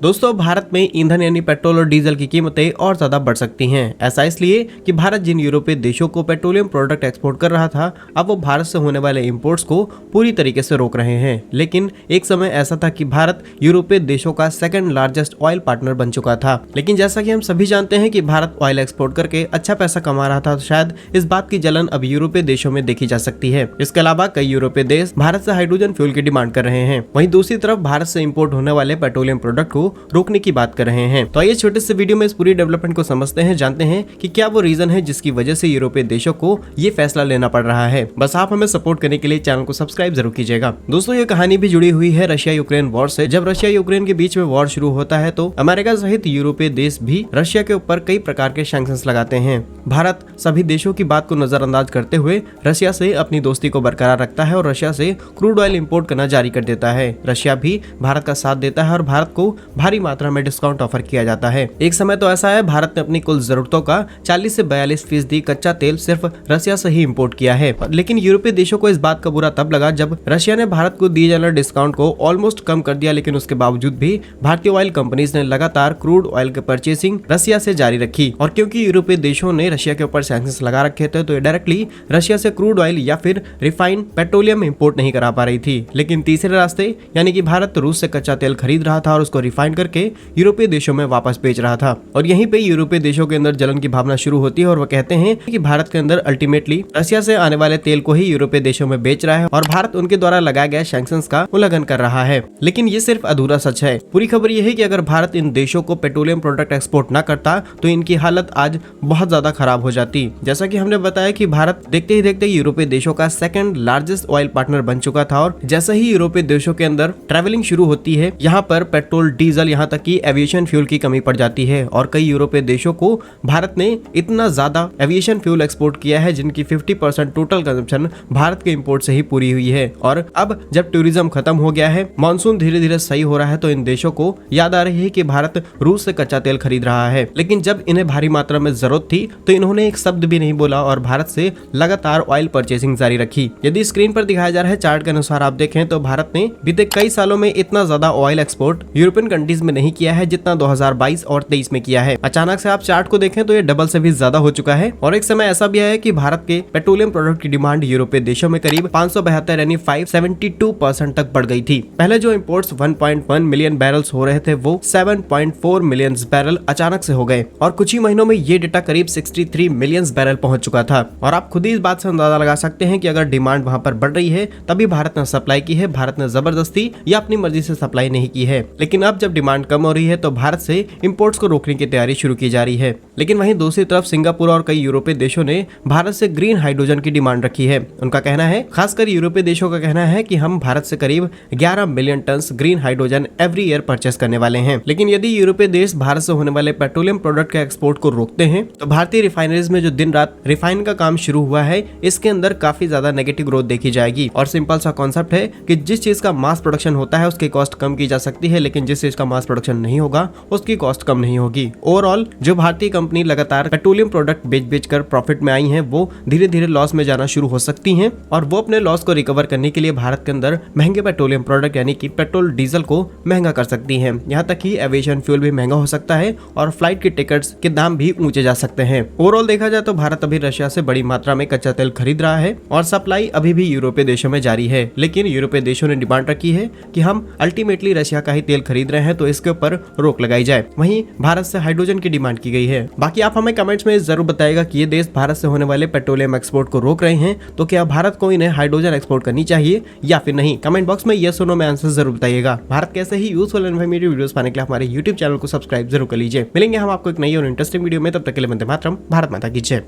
दोस्तों, भारत में ईंधन यानी पेट्रोल और डीजल की कीमतें और ज्यादा बढ़ सकती हैं। ऐसा इसलिए कि भारत जिन यूरोपीय देशों को पेट्रोलियम प्रोडक्ट एक्सपोर्ट कर रहा था, अब वो भारत से होने वाले इंपोर्ट्स को पूरी तरीके से रोक रहे हैं। लेकिन एक समय ऐसा था कि भारत यूरोपीय देशों का सेकंड लार्जेस्ट ऑयल पार्टनर बन चुका था। लेकिन जैसा कि हम सभी जानते हैं कि भारत ऑयल एक्सपोर्ट करके अच्छा पैसा कमा रहा था, तो शायद इस बात की जलन अब यूरोपीय देशों में देखी जा सकती है। इसके अलावा कई यूरोपीय देश भारत से हाइड्रोजन फ्यूल की डिमांड कर रहे हैं। वहीं दूसरी तरफ भारत से इंपोर्ट होने वाले पेट्रोलियम प्रोडक्ट को रोकने की बात कर रहे हैं। तो आइए छोटे से वीडियो में इस पूरी डेवलपमेंट को समझते हैं, जानते हैं कि क्या वो रीजन है जिसकी वजह से यूरोपीय देशों को ये फैसला लेना पड़ रहा है। बस आप हमें सपोर्ट करने के लिए चैनल को सब्सक्राइब जरूर कीजिएगा। दोस्तों, ये कहानी भी जुड़ी हुई है रशिया यूक्रेन वॉर से। जब रशिया यूक्रेन के बीच में वॉर शुरू होता है तो अमेरिका सहित यूरोपीय देश भी रशिया के ऊपर कई प्रकार के सैंक्शंस लगाते हैं। भारत सभी देशों की बात को नजरअंदाज करते हुए रशिया से अपनी दोस्ती को बरकरार रखता है और रशिया से क्रूड ऑयल इंपोर्ट करना जारी कर देता है। रशिया भी भारत का साथ देता है और भारत को भारी मात्रा में डिस्काउंट ऑफर किया जाता है। एक समय तो ऐसा है, भारत ने अपनी कुल जरूरतों का 40 से 42% कच्चा तेल सिर्फ रशिया से ही इंपोर्ट किया है। लेकिन यूरोपीय देशों को इस बात का बुरा तब लगा जब रशिया ने भारत को दिए जाने डिस्काउंट को ऑलमोस्ट कम कर दिया। लेकिन उसके बावजूद भी भारतीय ऑयल कंपनीज ने लगातार क्रूड ऑयल की परचेसिंग रशिया से जारी रखी। और क्योंकि यूरोपीय देशों ने रशिया के ऊपर सैंक्शंस लगा रखे थे, तो डायरेक्टली रशिया से क्रूड ऑयल या फिर रिफाइंड पेट्रोलियम इंपोर्ट नहीं करा पा रही थी। लेकिन तीसरे रास्ते यानी कि भारत रूस से कच्चा तेल खरीद रहा था और उसको रिफाइन करके यूरोपीय देशों में वापस बेच रहा था। और यहीं पे यूरोपीय देशों के अंदर जलन की भावना शुरू होती है और वो कहते हैं कि भारत के अंदर अल्टीमेटली रशिया से आने वाले तेल को ही यूरोपीय देशों में बेच रहा है और भारत उनके द्वारा लगाए गए सैंक्शंस का उल्लंघन कर रहा है। लेकिन ये सिर्फ अधूरा सच है। पूरी खबर ये है कि अगर भारत इन देशों को पेट्रोलियम प्रोडक्ट एक्सपोर्ट न करता तो इनकी हालत आज बहुत ज्यादा खराब हो जाती। जैसा कि हमने बताया कि भारत देखते ही देखते यूरोपीय देशों का सेकंड लार्जेस्ट ऑयल पार्टनर बन चुका था और जैसे ही यूरोपीय देशों के अंदर ट्रैवलिंग शुरू होती है, यहाँ पर पेट्रोल, डीजल, यहाँ तक कि एविएशन फ्यूल की कमी पड़ जाती है। और कई यूरोपीय देशों को भारत ने इतना ज्यादा एविएशन फ्यूल एक्सपोर्ट किया है जिनकी 50% टोटल कंजम्पशन भारत के इंपोर्ट से ही पूरी हुई है। और अब जब टूरिज्म खत्म हो गया है, मानसून धीरे धीरे सही हो रहा है, तो इन देशों को याद आ रही है कि भारत रूस से कच्चा तेल खरीद रहा है। लेकिन जब इन्हें भारी मात्रा में जरूरत थी तो इन्होंने एक शब्द भी नहीं बोला और भारत से लगातार ऑयल परचेसिंग जारी रखी। यदि स्क्रीन पर दिखाया जा रहा है चार्ट के अनुसार आप देखें तो भारत ने बीते कई सालों में इतना ज्यादा ऑयल एक्सपोर्ट यूरोपियन कंट्रीज में नहीं किया है जितना 2022 और 23 में किया है। अचानक से आप चार्ट को देखें तो ये डबल से भी ज्यादा हो चुका है। और एक समय ऐसा भी है कि भारत के पेट्रोलियम प्रोडक्ट की डिमांड यूरोपीय देशों में करीब 572 यानी 572% तक बढ़ गई थी। पहले जो इंपोर्ट्स 1.1 मिलियन बैरल्स हो रहे थे वो 7.4 मिलियन बैरल अचानक से हो गए और कुछ ही महीनों में ये डेटा करीब 63 मिलियन बैरल पहुंच चुका था। और आप खुद ही इस बात से अंदाजा लगा सकते हैं कि अगर डिमांड वहां पर बढ़ रही है तभी भारत ने सप्लाई की है। भारत ने जबरदस्ती या अपनी मर्जी से सप्लाई नहीं की है। लेकिन अब जब डिमांड कम हो रही है तो भारत से इंपोर्ट्स को रोकने की तैयारी शुरू की जा रही है। लेकिन वहीं दूसरी तरफ सिंगापुर और कई यूरोपीय देशों ने भारत से ग्रीन हाइड्रोजन की डिमांड रखी है। उनका कहना है, खासकर यूरोपीय देशों का कहना है कि हम भारत से करीब 11 million ton green hydrogen every year purchase करने वाले हैं। लेकिन यदि यूरोपीय देश भारत से होने वाले पेट्रोलियम प्रोडक्ट के एक्सपोर्ट को रोकते हैं तो भारतीय रिफाइनरीज में जो दिन रात रिफाइन का काम शुरू हुआ है, इसके अंदर काफी ज्यादा नेगेटिव ग्रोथ देखी जाएगी। और सिंपल सा कॉन्सेप्ट है कि जिस चीज का मास प्रोडक्शन होता है उसकी कॉस्ट कम की जा सकती है, लेकिन जिस चीज का मास प्रोडक्शन नहीं होगा उसकी कॉस्ट कम नहीं होगी। ओवरऑल जो भारतीय कंपनी लगातार पेट्रोलियम प्रोडक्ट बेच कर प्रॉफिट में आई हैं, वो धीरे धीरे लॉस में जाना शुरू हो सकती हैं और वो अपने लॉस को रिकवर करने के लिए भारत के अंदर महंगे पेट्रोलियम प्रोडक्ट यानी कि पेट्रोल, डीजल को महंगा कर सकती हैं। यहाँ तक कि एविएशन फ्यूल भी महंगा हो सकता है और फ्लाइट की टिकट्स के दाम भी ऊंचे जा सकते हैं। ओवरऑल देखा जाए तो भारत अभी रशिया से बड़ी मात्रा में कच्चा तेल खरीद रहा है और सप्लाई अभी भी यूरोपीय देशों में जारी है। लेकिन यूरोपीय देशों ने डिमांड रखी है कि हम अल्टीमेटली रशिया का ही तेल खरीद रहे हैं, तो इसके ऊपर रोक लगाई जाए। वहीं भारत से हाइड्रोजन की डिमांड की गई है। बाकी आप हमें कमेंट्स में जरूर बताइएगा कि ये देश भारत से होने वाले पेट्रोलियम एक्सपोर्ट को रोक रहे हैं, तो क्या भारत को इन्हें हाइड्रोजन एक्सपोर्ट करनी चाहिए या फिर नहीं? कमेंट बॉक्स में यस और नो में आंसर जरूर बताइएगा। भारत कैसे ही यूजफुल एंड इन्फॉर्मेटिव वीडियोस पाने के लिए हमारे YouTube चैनल को सब्सक्राइब जरूर कर लीजिए। मिलेंगे हम आपको एक नई और इंटरेस्टिंग वीडियो में, तब तक के लिए वंदे मातरम। भारत माता की जय।